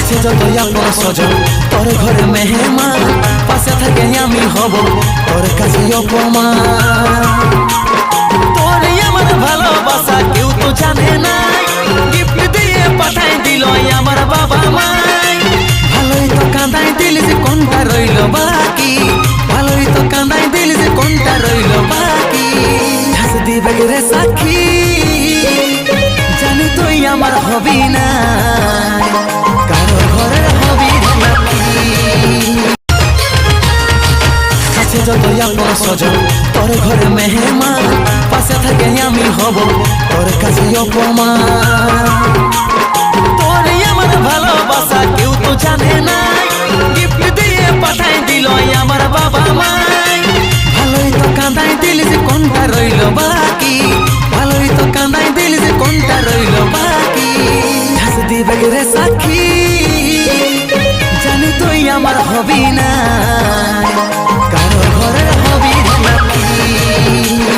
আছে যতই আপন স্বজন তোর ঘরে মেহমান, পাশে থাকে আমি হব তোর কাছে অপমান। তোর আমার ভালোবাসা কেউ তো জানে না, গিফট দিয়ে পাঠাই দিল আমার বাবা মাই। ভালোই তো কাঁদাই দিল যে কোনটা রইল বাকি, ভালোই তো কাঁদাই দিল যে কোনটা রইল বাকি। হাস দিবে রে সাক্ষী, জানি তুই আমার হবি না, কারো ঘরের হবি নাকি। আছে যতই আপন স্বজন তোর ঘরে মেহমান, পাশে থাকে আমি হব তোর কাছে অপমান। তোর আমার ভালোবাসা কেউ তো জানে না, গিফট দিয়ে পাঠাই দিল আমার বাবা মাই। ভালোই তো কাঁদাই দিল যে কোনটা রইল বাকি, ভালোই তো কাঁদাই দিল যে কোনটা রইল বাকি। হাস দিবে রে সাক্ষী, জানি তুই আমার হবি না।